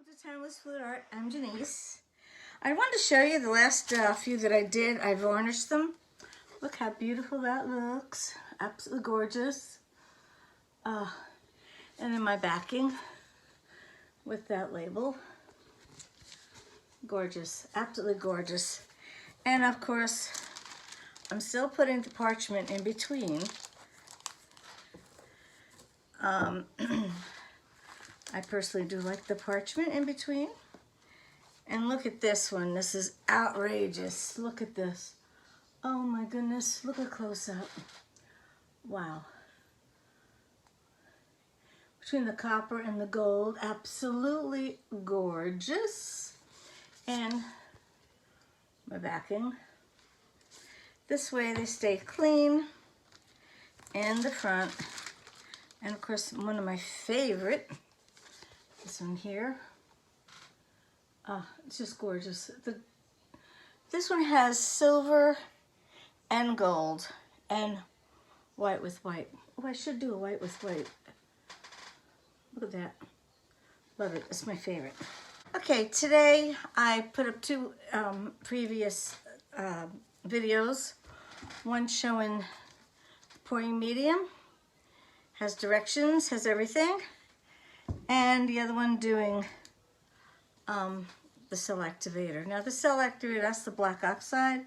Welcome to Timeless Fluid Art. I'm Jenise. I wanted to show you the last few that I did. I varnished them. Look how beautiful that looks. Absolutely gorgeous. And then my backing with that label. Gorgeous. Absolutely gorgeous. And of course, I'm still putting the parchment in between. I personally do like the parchment in between. And look at this one. This is outrageous. Look at this. Oh my goodness. Look at close up. Wow. Between the copper and the gold. Absolutely gorgeous. And my backing. This way they stay clean in the front. And of course, one of my favorite, this one here. It's just gorgeous. This one has silver and gold and white with white. Oh, I should do a white with white. Look at that. Love it. It's my favorite. Okay, today I put up two previous videos. One showing pouring medium, has directions, has everything. And the other one doing the cell activator. Now the cell activator, that's the black oxide,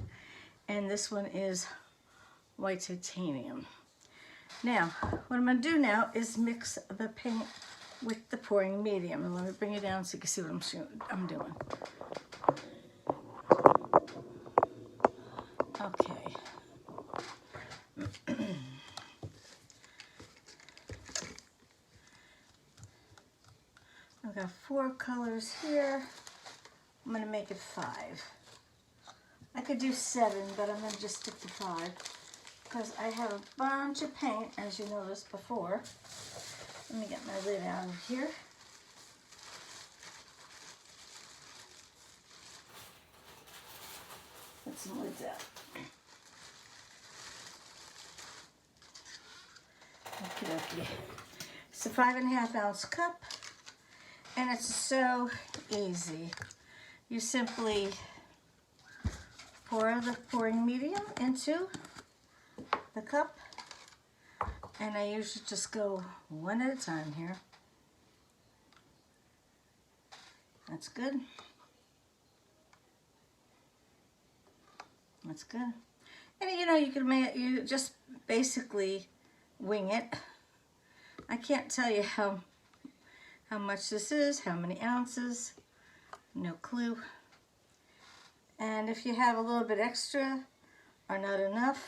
and this one is white titanium. Now, what I'm going to do now is mix the paint with the pouring medium. And let me bring it down so you can see what I'm doing. Okay. I've got 4 colors here. I'm going to make it 5. I could do 7, but I'm going to just stick to 5 because I have a bunch of paint, as you noticed before. Let me get my lid out of here. Put some lids out. Okay. It's a 5.5 ounce cup, and it's so easy. You simply pour the pouring medium into the cup, and I usually just go one at a time here. That's good. That's good. And you know, you just basically wing it. I can't tell you how much this is, how many ounces. No clue. And if you have a little bit extra or not enough,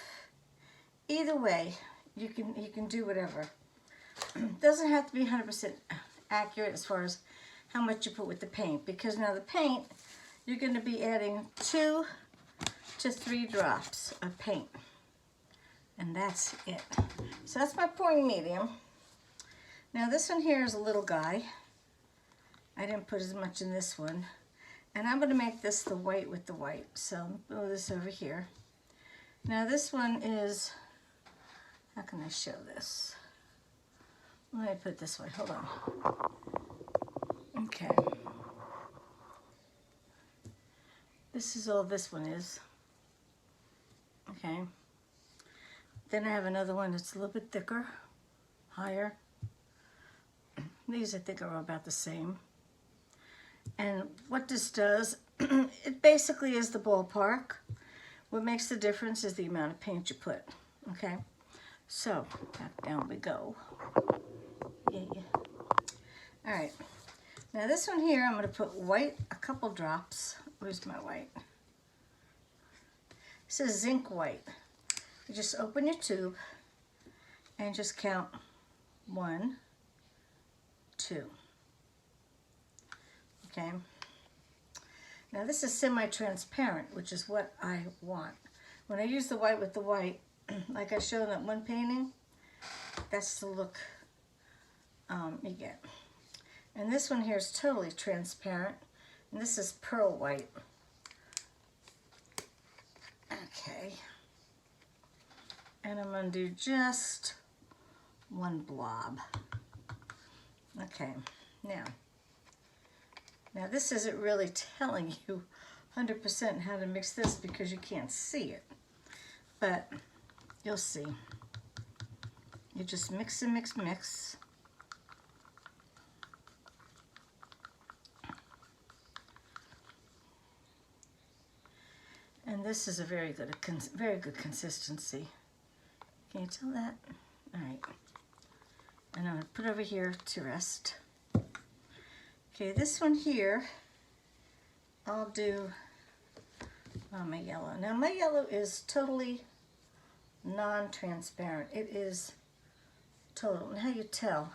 either way, you can do whatever. It doesn't have to be 100% accurate as far as how much you put with the paint, because now the paint, you're going to be adding 2 to 3 drops of paint, and that's it. So that's my pouring medium. Now this one here is a little guy. I didn't put as much in this one. And I'm going to make this the white with the white. So I'll move this over here. Now this one is, how can I show this? Let me put it this way. Hold on. Okay. This is all this one is. Okay. Then I have another one that's a little bit thicker, higher. These I think are all about the same. And what this does, it basically is the ballpark. What makes the difference is the amount of paint you put, okay? So, back down we go. Yeah. All right. Now this one here, I'm going to put white, a couple drops. Where's my white? This is Zinc White. You just open your tube and just count 1, 2. Okay. Now this is semi-transparent, which is what I want. When I use the white with the white, like I showed in that one painting, that's the look you get. And this one here is totally transparent, and this is pearl white. Okay. And I'm going to do just 1 blob. Okay. Now, Now this isn't really telling you 100% how to mix this because you can't see it, but you'll see. You just mix and mix, mix. And this is a very good consistency. Can you tell that? All right. And I'm going to put it over here to rest. Okay, this one here, I'll do my yellow. Now my yellow is totally non-transparent. It is total. And how you tell?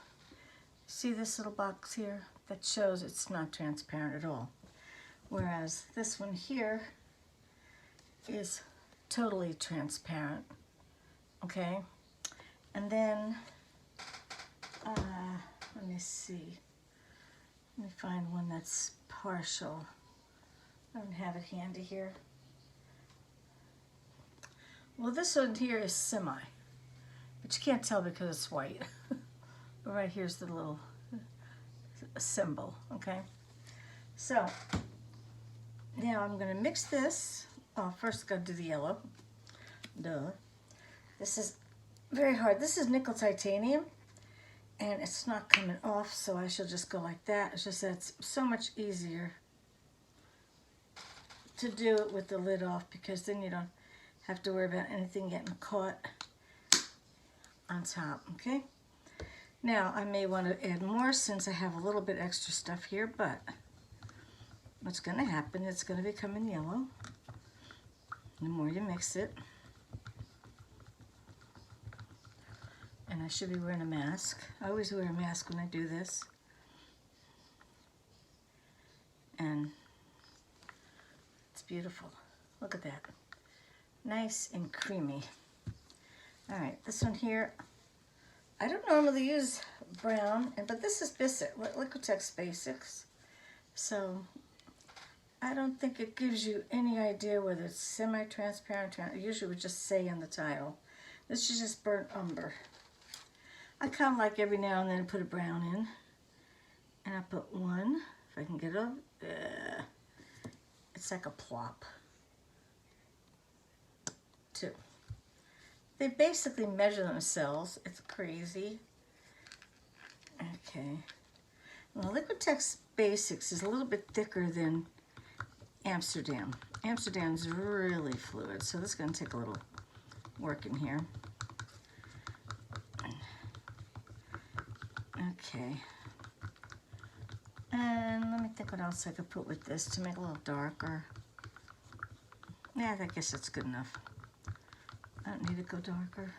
See this little box here? That shows it's not transparent at all. Whereas this one here is totally transparent. Okay? And then, let me see. Let me find one that's partial. I don't have it handy here. Well, this one here is semi, but you can't tell because it's white. But right here's the little symbol, okay? So, now I'm gonna mix this. Oh, first I gotta do the yellow. Duh. This is very hard. This is nickel titanium, and it's not coming off, so I shall just go like that. It's just that it's so much easier to do it with the lid off because then you don't have to worry about anything getting caught on top, okay? Now, I may want to add more since I have a little bit extra stuff here, but what's going to happen, it's going to become in yellow the more you mix it. And I should be wearing a mask. I always wear a mask when I do this. And it's beautiful. Look at that. Nice and creamy. All right, this one here, I don't normally use brown, but this is Bissett, Liquitex Basics. So I don't think it gives you any idea whether it's semi-transparent. It usually would just say on the title. This is just burnt umber. I kind of like every now and then put a brown in. And I put one, if I can get it. It's like a plop. Two. They basically measure themselves. It's crazy. Okay. Well, Liquitex Basics is a little bit thicker than Amsterdam. Amsterdam's really fluid, so this is going to take a little work in here. Okay. And let me think what else I could put with this to make it a little darker. Yeah, I guess that's good enough. I don't need to go darker.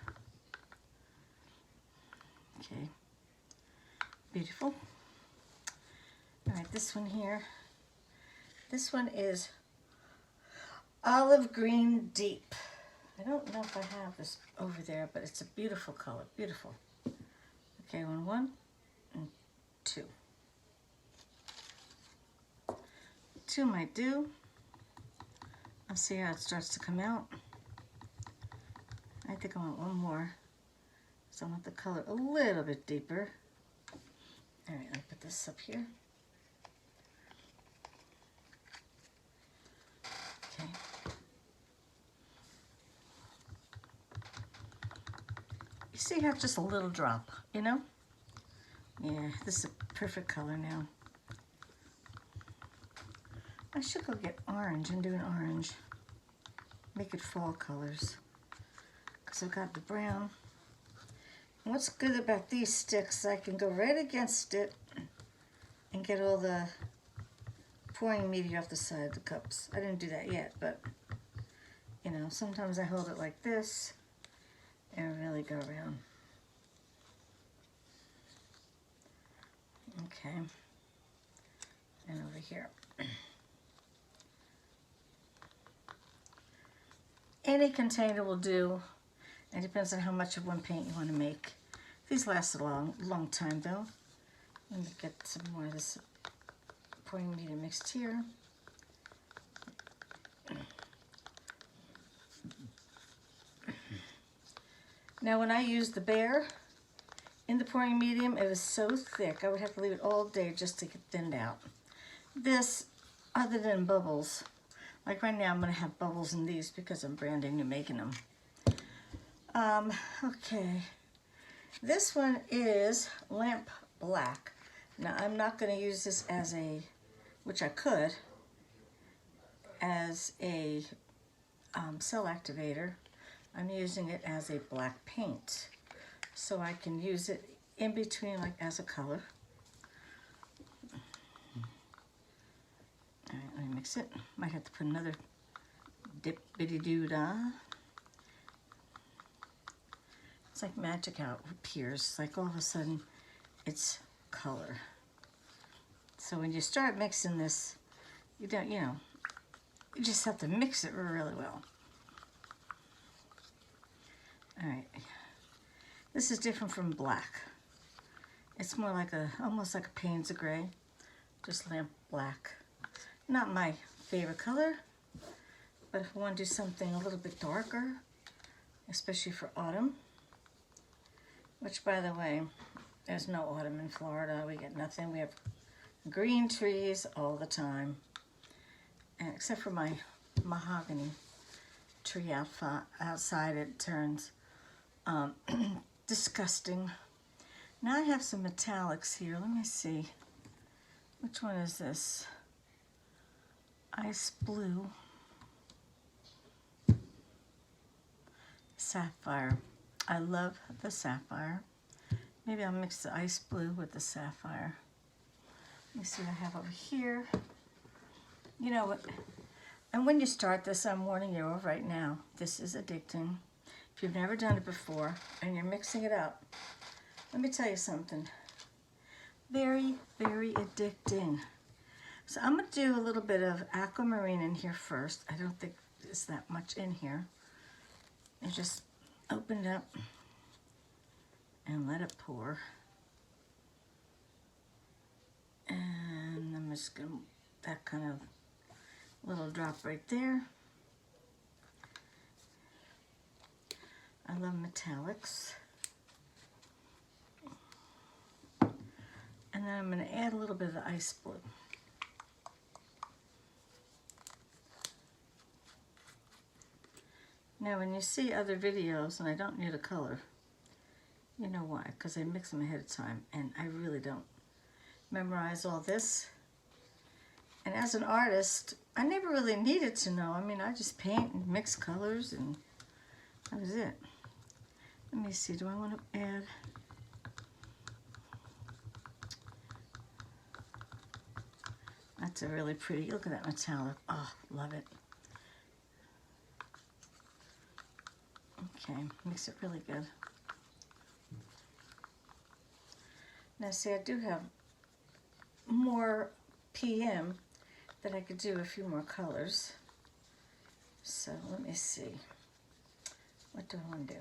Okay. Beautiful. All right, this one here. This one is Olive Green Deep. I don't know if I have this over there, but it's a beautiful color. Beautiful. Okay, one and two. Two might do. I'll see how it starts to come out. I think I want one more. So I want the color a little bit deeper. All right, I'll put this up here. Okay. You see how it's just a little drop, you know? Yeah, this is a perfect color now. I should go get orange and do an orange. Make it fall colors. Because I've got the brown. And what's good about these sticks, I can go right against it and get all the pouring media off the side of the cups. I didn't do that yet, but you know, sometimes I hold it like this and really go around. Okay. And over here. Any container will do. It depends on how much of one paint you want to make. These last a long time though. Let me get some more of this pouring media mixed here. Now when I used the Bear in the pouring medium, it was so thick I would have to leave it all day just to get thinned out. this other than bubbles. Like right now I'm going to have bubbles in these because I'm brand new making them. Okay. This one is Lamp Black. Now I'm not going to use this as a, which I could, as a cell activator. I'm using it as a black paint. So I can use it in between, like as a color. All right, let me mix it. Might have to put another dip-bitty-doo-dah. It's like magic how it appears. It's like all of a sudden it's color. So when you start mixing this, you don't, you know, you just have to mix it really well. All right. This is different from black. It's more like a, almost like a Payne's of Gray, just lamp black. Not my favorite color, but if I want to do something a little bit darker, especially for autumn, which by the way, there's no autumn in Florida. We get nothing. We have green trees all the time, and except for my mahogany tree outside, it turns disgusting. Now I have some metallics here. Let me see. Which one is this? Ice Blue. Sapphire. I love the sapphire. Maybe I'll mix the Ice Blue with the sapphire. Let me see what I have over here. You know what? And when you start this, I'm warning you right now, this is addicting. If you've never done it before and you're mixing it up, let me tell you something. Very, very addicting. So I'm going to do a little bit of aquamarine in here first. I don't think there's that much in here. And just open it up and let it pour. And I'm just going to, that kind of little drop right there. I love metallics. And then I'm going to add a little bit of the Ice Blue. Now when you see other videos and I don't need a color, you know why, because I mix them ahead of time and I really don't memorize all this. And as an artist, I never really needed to know. I mean, I just paint and mix colors and that was it. Let me see, do I want to add? That's a really pretty, look at that metallic. Oh, love it. Okay, mix it really good. Now see, I do have more PM that I could do a few more colors. So let me see. What do I want to do?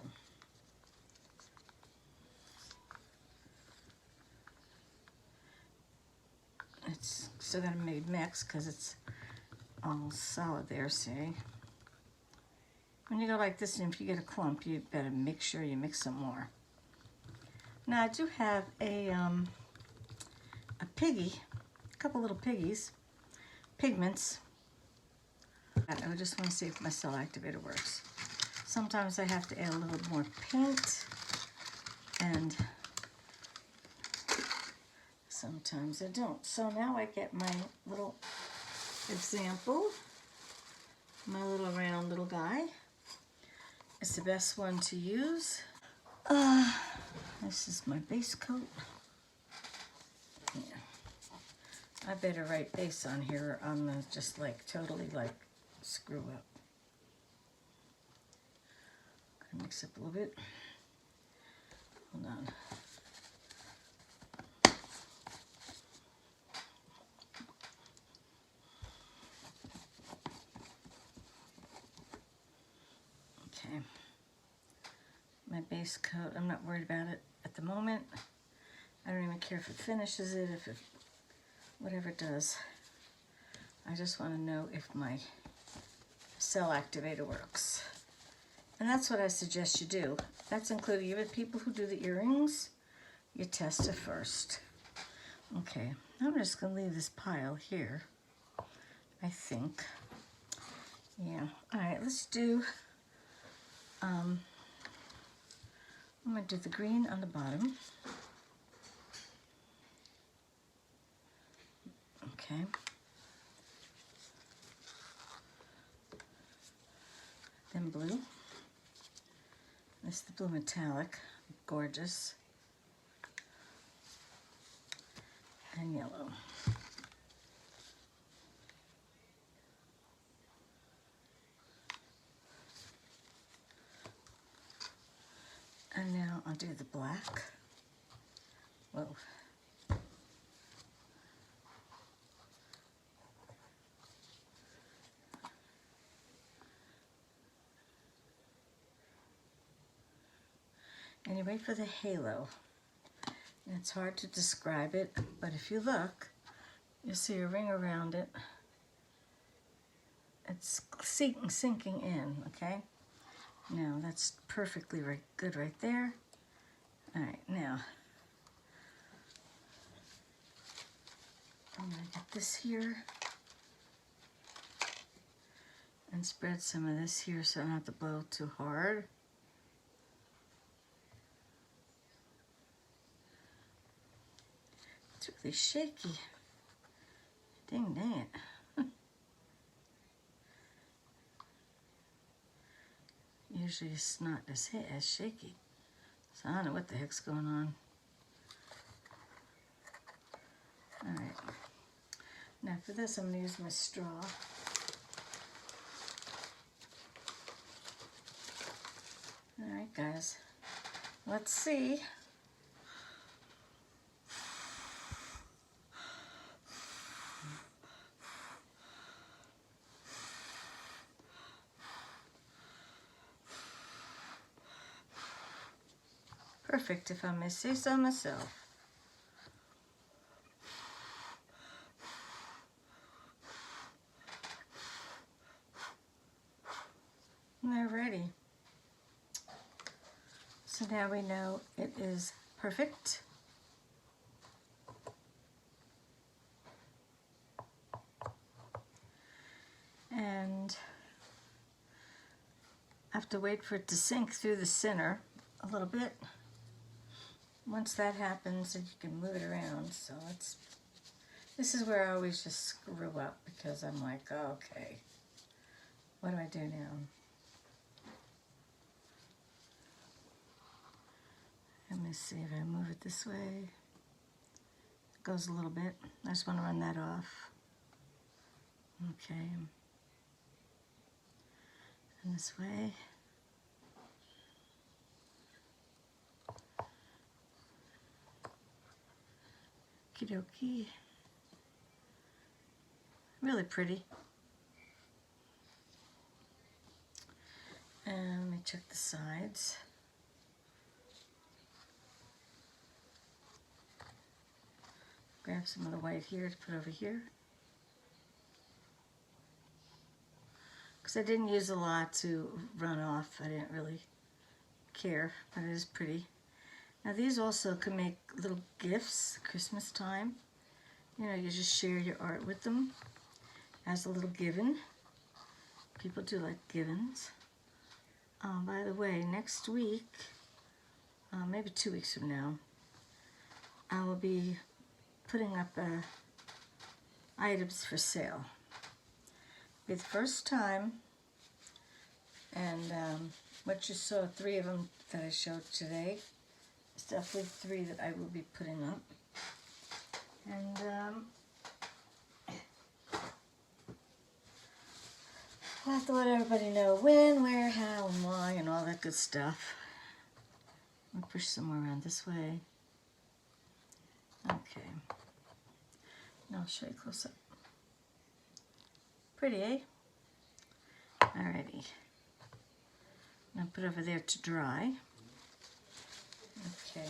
It's still got to maybe mix because it's all solid there, see? When you go like this, and if you get a clump, you better make sure you mix some more. Now I do have a piggy, a couple little piggies, pigments. I just want to see if my cell activator works. Sometimes I have to add a little more paint, and sometimes I don't. So now I get my little example, my little round little guy. It's the best one to use. This is my base coat. Yeah. I better write base on here or I'm gonna just like totally like screw up. Mix up a little bit. Hold on. Okay. My base coat, I'm not worried about it at the moment. I don't even care if it finishes it, if it, whatever it does. I just want to know if my cell activator works. And that's what I suggest you do. That's including even people who do the earrings. You test it first. Okay, I'm just going to leave this pile here, I think. Yeah, all right, let's do, I'm going to do the green on the bottom. Okay. Then blue. This is the blue metallic, gorgeous. And yellow. And now I'll do the black. Whoa. And you wait for the halo. And it's hard to describe it, but if you look, you'll see a ring around it. It's sinking in, okay? Now that's perfectly good right there. All right, now I'm gonna get this here and spread some of this here so I don't have to blow too hard. It's really shaky. Dang it. Usually it's not as shaky. So I don't know what the heck's going on. All right. Now for this, I'm going to use my straw. All right, guys. Let's see. Perfect, if I may say so myself. Alrighty. So now we know it is perfect. And I have to wait for it to sink through the center a little bit. Once that happens, then you can move it around. So this is where I always just screw up because I'm like, oh, okay, what do I do now? Let me see if I move it this way. It goes a little bit. I just want to run that off. Okay. And this way. Okie dokie. Really pretty. And let me check the sides. Grab some of the white here to put over here. Because I didn't use a lot to run off. I didn't really care, but it is pretty. Now these also can make little gifts, Christmas time. You know, you just share your art with them as a little given. People do like givens. By the way, next week, maybe 2 weeks from now, I will be putting up items for sale. It'll be the first time, and what you saw, 3 of them that I showed today. It's definitely 3 that I will be putting up. And I'll have to let everybody know when, where, how, and why, and all that good stuff. I'll push some more around this way. Okay. Now I'll show you close up. Pretty, eh? Alrighty. Now put it over there to dry. Okay.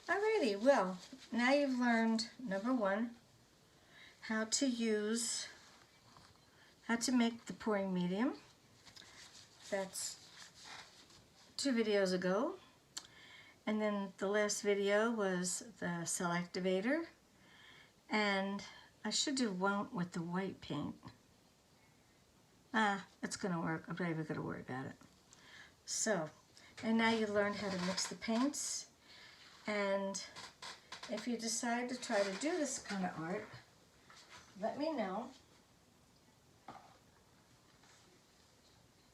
Alrighty, well, now you've learned, number 1, how to make the pouring medium. That's 2 videos ago. And then the last video was the cell activator. And I should do one with the white paint. It's gonna work. I'm not even gonna worry about it. So, and now you learned how to mix the paints. And if you decide to try to do this kind of art, let me know.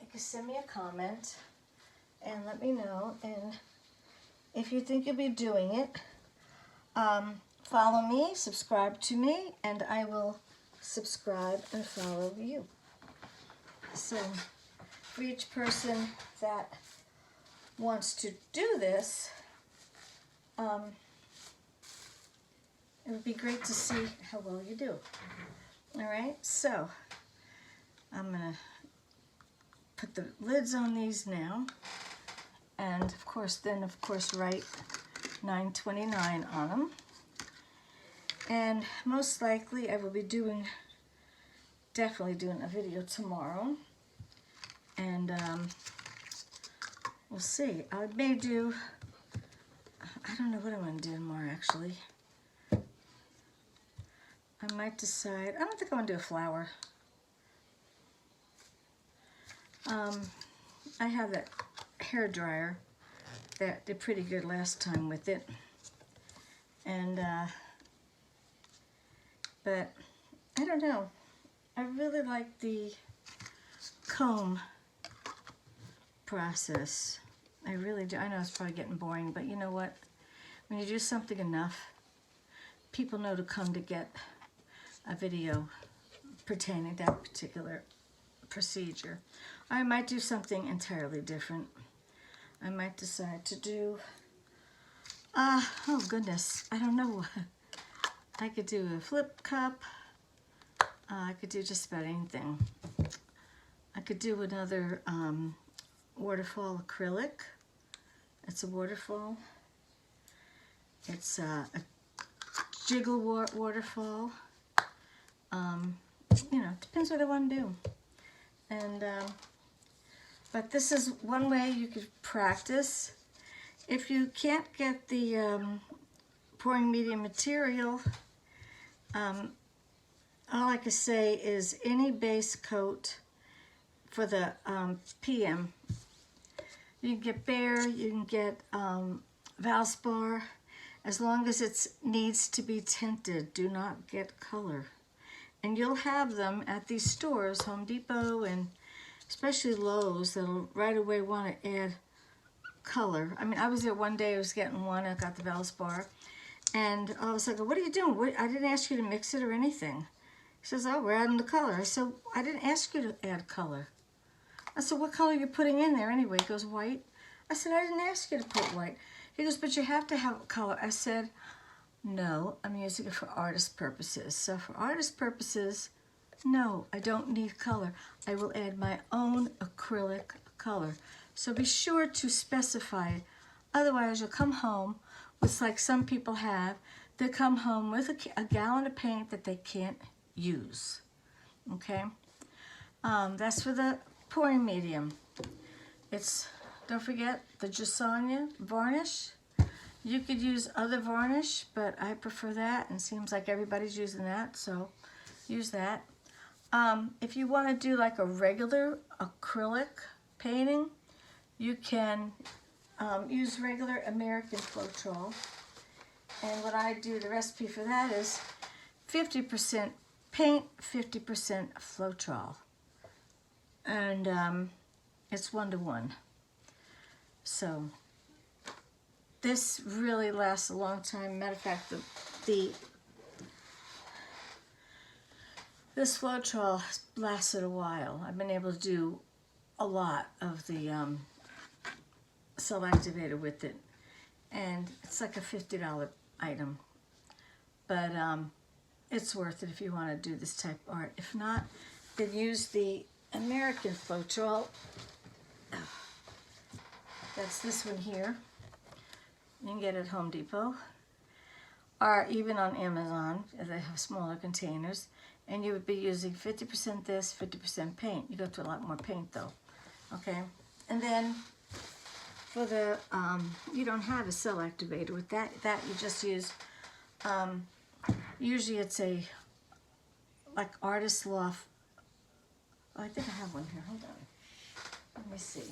You can send me a comment and let me know. And if you think you'll be doing it, follow me, subscribe to me, and I will subscribe and follow you. So for each person that wants to do this, it would be great to see how well you do. All right, so I'm gonna put the lids on these now, and of course write 9/29 on them. And most likely I will be definitely doing a video tomorrow, and we'll see. I may do, I don't know what I'm going to do tomorrow actually. I might decide, I don't think I'm going to do a flower. I have that hair dryer that did pretty good last time with it, and but I don't know. I really like the comb process. I really do. I know it's probably getting boring, but you know what? When you do something enough, people know to come to get a video pertaining to that particular procedure. I might do something entirely different. I might decide to do, oh goodness, I don't know. I could do a flip cup. I could do just about anything. I could do another waterfall acrylic. It's a waterfall. It's a jiggle waterfall. You know, depends what I want to do. And but this is one way you could practice. If you can't get the pouring medium material, all I can say is any base coat for the PM. You can get Behr, you can get Valspar, as long as it needs to be tinted. Do not get color. And you'll have them at these stores, Home Depot and especially Lowe's, that'll right away want to add color. I mean, I was there one day, I was getting one, I got the Valspar, and I was like, what are you doing? I didn't ask you to mix it or anything. He says, oh, we're adding the color. I said, I didn't ask you to add color. I said, what color are you putting in there anyway? He goes, white. I said, I didn't ask you to put white. He goes, but you have to have color. I said, no, I'm using it for artist purposes. So for artist purposes, no, I don't need color. I will add my own acrylic color. So be sure to specify it. Otherwise, you'll come home with, like some people have, they come home with a gallon of paint that they can't use. Okay? That's for the pouring medium. It's, don't forget, the Jasanya varnish. You could use other varnish, but I prefer that, and it seems like everybody's using that, so use that. If you want to do like a regular acrylic painting, you can use regular American Floetrol. And what I do, the recipe for that is 50% paint, 50% Floetrol. And it's 1-to-1. So this really lasts a long time. Matter of fact, this Floetrol lasted a while. I've been able to do a lot of the cell activator with it, and it's like a $50 item. But it's worth it if you want to do this type of art. If not, then use the American Floetrol. That's this one here. You can get it at Home Depot, or even on Amazon. They have smaller containers, and you would be using 50% this, 50% paint. You go to a lot more paint though, okay? And then for the, you don't have a cell activator with that you just use Usually it's a, like Artist Loft. Oh, I think I have one here. Hold on. Let me see.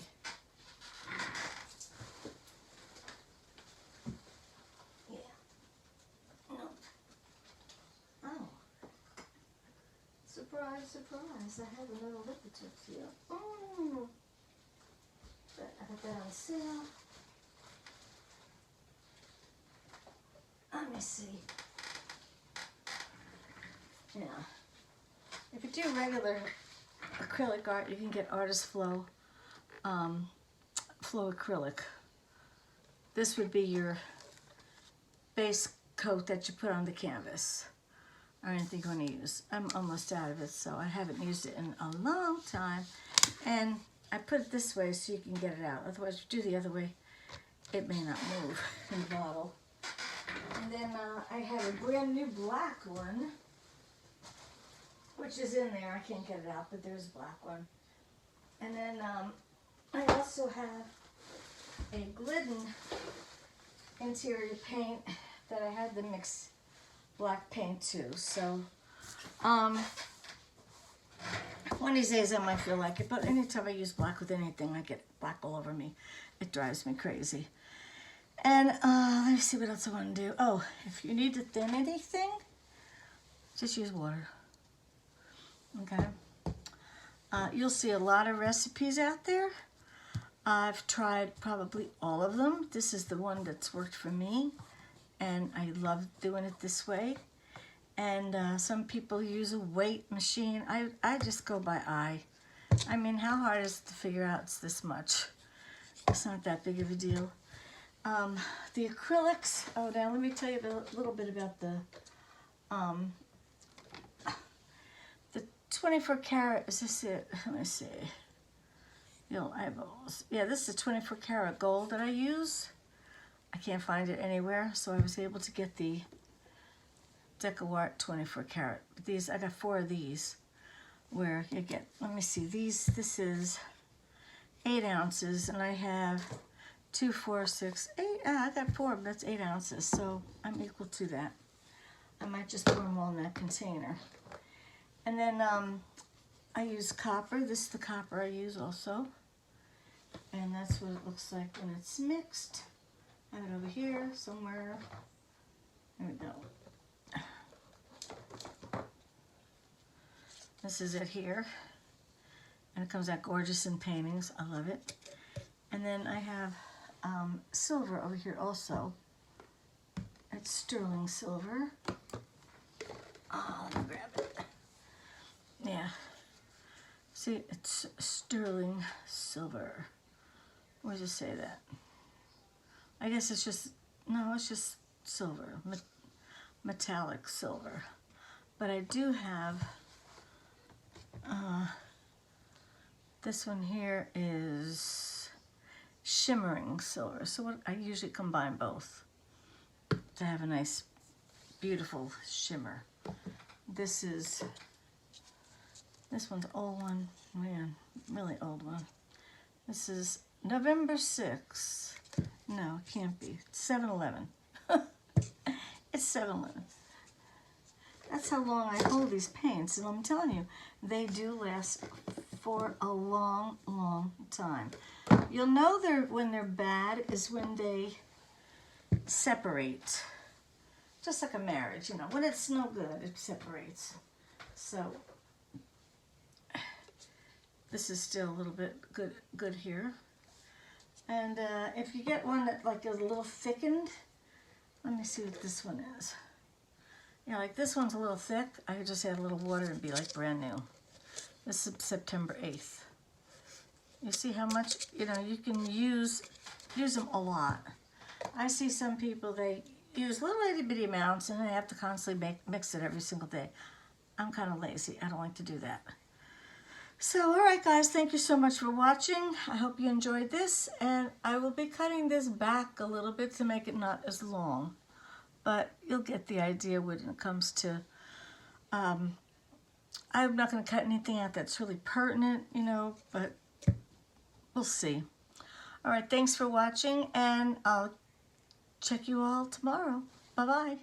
Yeah. No. Oh. Surprise, surprise. I have a little liquid tips here. Oh. But I got that on sale. Let me see. Yeah. If you do regular acrylic art, you can get Artist Flow, Flow acrylic. This would be your base coat that you put on the canvas or anything you're going to use. I'm almost out of it, so I haven't used it in a long time. And I put it this way so you can get it out. Otherwise, if you do the other way, it may not move in the bottle. And then I have a brand new black one, which is in there. I can't get it out, but there's a black one. And then I also have a Glidden interior paint that I had to mix black paint to. So one of these days I might feel like it, but anytime I use black with anything, I get black all over me. It drives me crazy. And let me see what else I want to do. Oh, if you need to thin anything, just use water. Okay. You'll see a lot of recipes out there. I've tried probably all of them. This is the one that's worked for me, and I love doing it this way. And some people use a weight machine. I just go by eye. I mean, how hard is it to figure out it's this much? It's not that big of a deal. The acrylics, oh, now let me tell you a little bit about the 24 karat, is this it? Let me see. Little eyeballs. Yeah, this is the 24 karat gold that I use. I can't find it anywhere, so I was able to get the DecoArt 24 karat. But these, I got 4 of these, where you get, let me see, this is 8 ounces, and I have 2, 4, 6, 8, I got 4, but that's 8 ounces, so I'm equal to that. I might just put them all in that container. And then I use copper. This is the copper I use also. And that's what it looks like when it's mixed. I have it over here somewhere. There we go. This is it here. And it comes out gorgeous in paintings. I love it. And then I have silver over here also. It's sterling silver. Oh, let me grab it. Yeah. See, it's sterling silver. Where does it say that? I guess it's just, no, it's just silver. Metallic silver. But I do have, this one here is shimmering silver. So what, I usually combine both to have a nice, beautiful shimmer. This one's old one, man, really old one. This is November 6th. No, it can't be. It's 7-Eleven. It's 7-Eleven. That's how long I hold these paints, and I'm telling you, they do last for a long, long time. You'll know when they're bad is when they separate. Just like a marriage, you know, when it's no good, it separates. So this is still a little bit good here. And if you get one that like is a little thickened, let me see what this one is. You know, like this one's a little thick. I could just add a little water and be like brand new. This is September 8th. You see how much, you know, you can use them a lot. I see some people, they use little itty bitty amounts and they have to constantly mix it every single day. I'm kind of lazy. I don't like to do that. So, all right, guys, thank you so much for watching. I hope you enjoyed this, and I will be cutting this back a little bit to make it not as long, but you'll get the idea when it comes to, I'm not going to cut anything out that's really pertinent, you know, but we'll see. All right, thanks for watching, and I'll check you all tomorrow. Bye-bye.